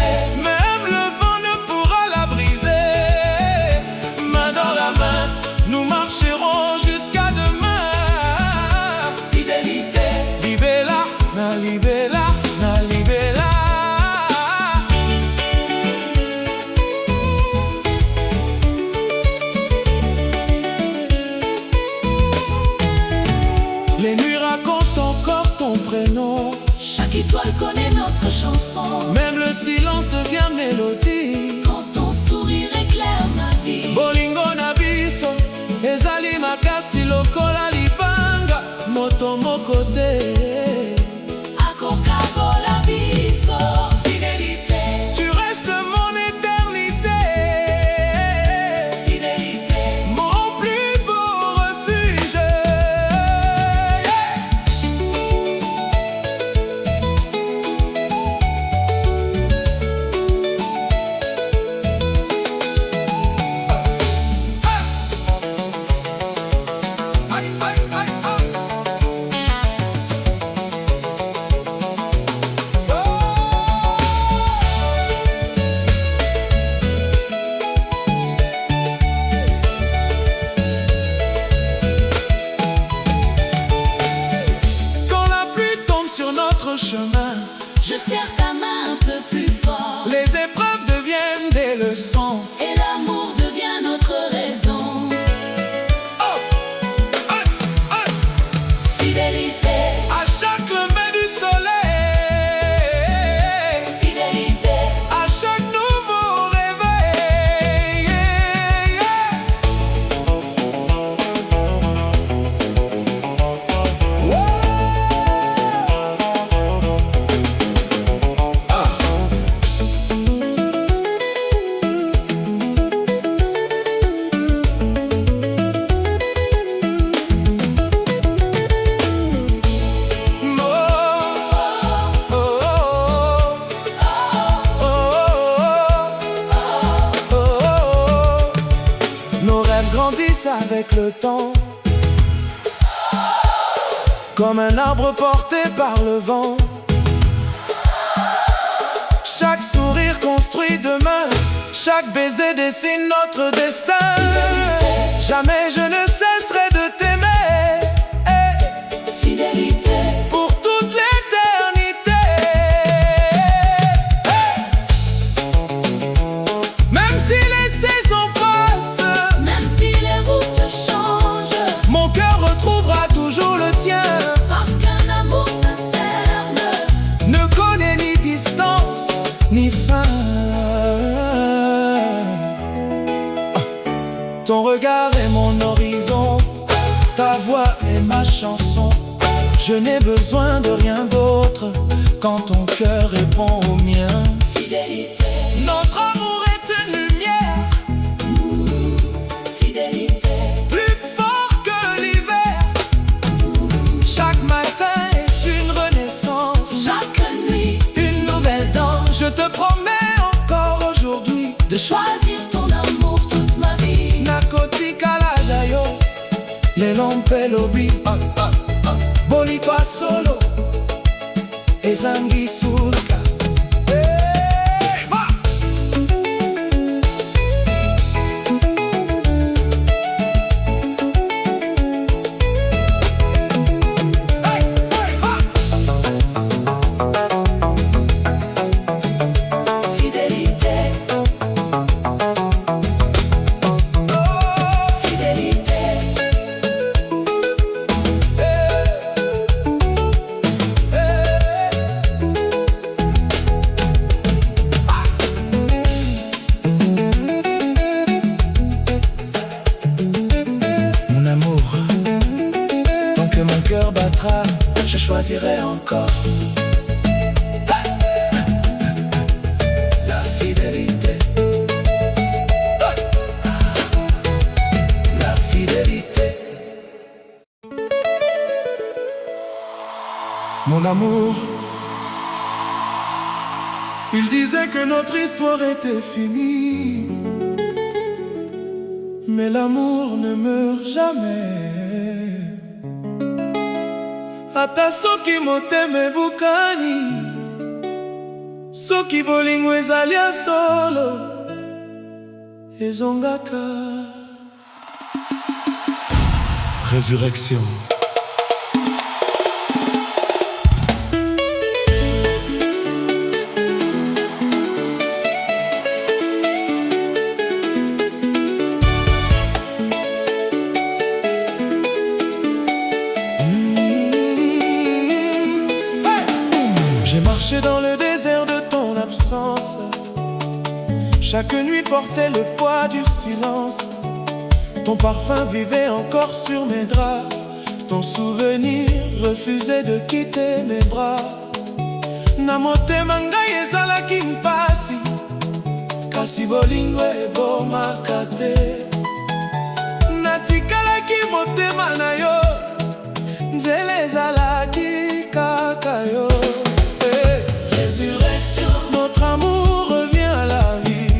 étoiles grandissent avec le temps, comme un arbre porté par le vent. Chaque sourire construit demain, chaque baiser dessine notre destin. Jamais je ne cesserai de t'aimer, Fidélité, pour toute l'éternité. Même si les saisons passent, même si les routes changent, mon cœur retrouvera toujours le tien. parce qu'un amour sincère Ne connaît ni distance ni fin. Ton regard est mon horizon, ta voix est ma chanson. Je n'ai besoin de rien d'autre quand ton cœur répond au mien. Fidélité, Notre amour est une lumière, fidélité, plus fort que l'hiver. Chaque matin est une renaissance, chaque nuit, une nouvelle danse. Je te promets encore aujourd'hui de choisir ton amour toute ma vie. nakotika la dayo lelo mpe lobi bolitwa solo ezangi sulka. Fidélité, fidélité, Mon amour, tant que mon cœur battra, je choisirai encore la fidélité. La fidélité. Mon amour, il disait que notre histoire était finie, mais l'amour ne meurt jamais. Ata soki motema ebukani, soki bolingo ezali ya solo, ezongaka. Résurrection. J'ai marché dans le désert de ton absence. Chaque nuit portait le poids du silence. Ton parfum vivait encore sur mes draps. Ton souvenir refusait de quitter mes bras. Na motema ngai ezalaki mpasi, kasi bolingo ebomaka te. Natikalaki motema na yo, nzela ezalaki kaka yo. résurrection, Notre amour revient à la vie.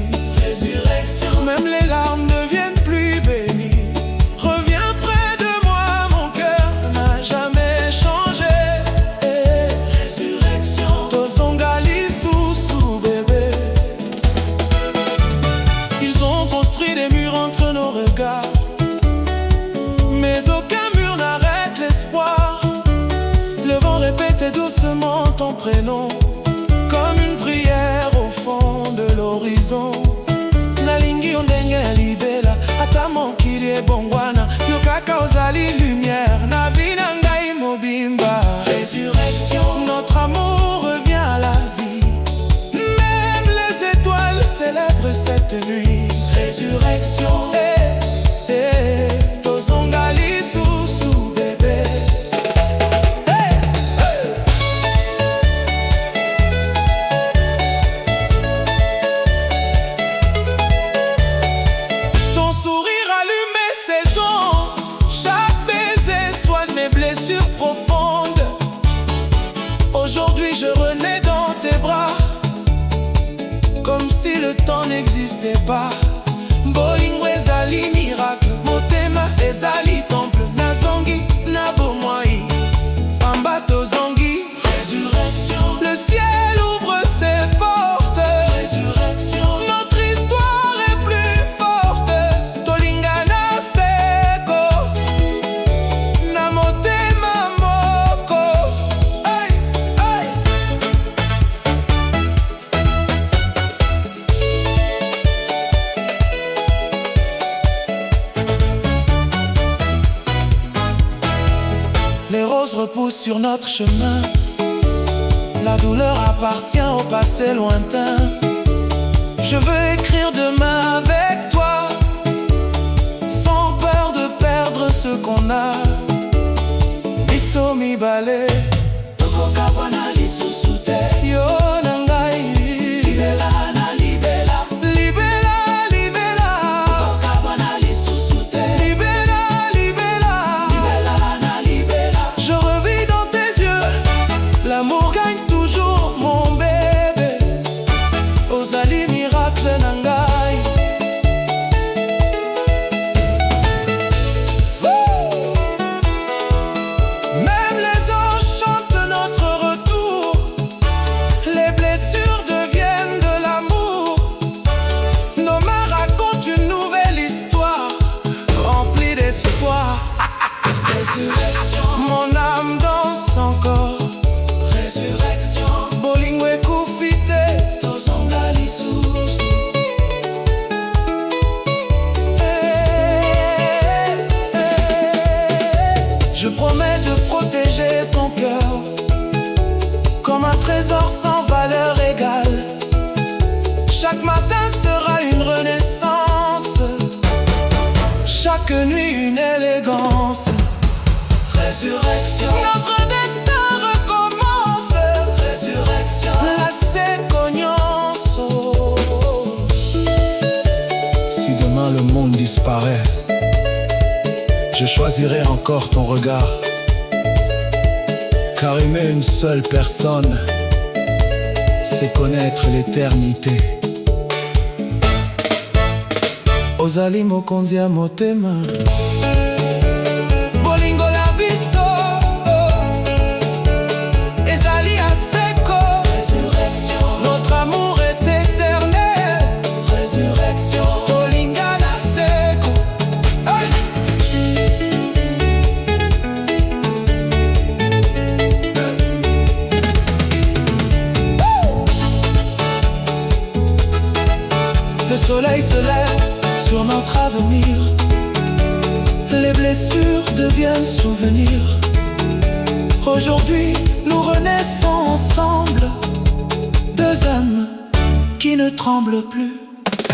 résurrection, Même les larmes deviennent plus bénies. Reviens près de moi, mon cœur n'a jamais changé. résurrection, Tozongali sous bébé. Ils ont construit des murs entre nos regards, mais aucun mur n'arrête l'espoir. Le vent répétait doucement ton prénom, comme une prière au fond de l'horizon. Nalingi ondenge ya libela, ata mokili ebongwana, yo kaka ozali lumière, na vie na ngai mobimba. résurrection, Notre amour revient à la vie. Même les étoiles célèbrent cette nuit. résurrection, Tozongali sous bébé. Ton sourire allume mes saisons. Chaque baiser soigne mes blessures profondes. Aujourd'hui je renais dans tes bras, comme si le temps n'existait pas. Bolingo ezali miracle, motema ezali temple nazongi na bomoi pamba tozongi résurrection. Le ciel ouvre ses portes, résurrection. Notre histoire est plus forte. Tolingana seko na motema moko. Hey, hey. Les roses repoussent sur notre chemin. La douleur appartient au passé lointain. Je veux écrire demain avec toi, sans peur de perdre ce qu'on a. Biso mibale tokokabwana lisusu te. Yo na ngai libela na libela, libela libela tokokabwana lisusu te. Libela libela, libela na libela. Je revis dans tes yeux, l'amour gagne toujours mon bébé. Ozali miracle na ngai. Même les anges chantent notre retour. Les blessures deviennent de l'amour. Nos mains racontent une nouvelle histoire, remplie d'espoir. Résurrection. Mon âme danse encore. Résurrection. Bolingo ekufite tozonga lisusu. Je promets de protéger ton cœur comme un trésor sans valeur égale. Chaque matin sera une renaissance, chaque nuit une élégance. Résurrection. Notre destin recommence. Résurrection. La sécognance. Si demain le monde disparaît, je choisirai encore ton regard. Car aimer une seule personne, c'est connaître l'éternité. Ozali mokonzi ya motema. Bolingo la biso ezali aseko. Résurrection. Notre amour est éternel. Résurrection. Tolingana seko. Hey. Le soleil se lève sur notre avenir. Les blessures deviennent souvenirs. Aujourd'hui, nous renaissons ensemble. Deux âmes qui ne tremblent plus.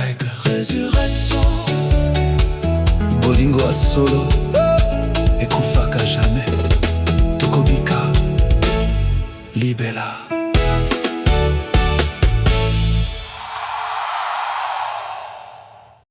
Aigle. Résurrection. Bolingo a solo ekufaka jamais. Tokobika libela.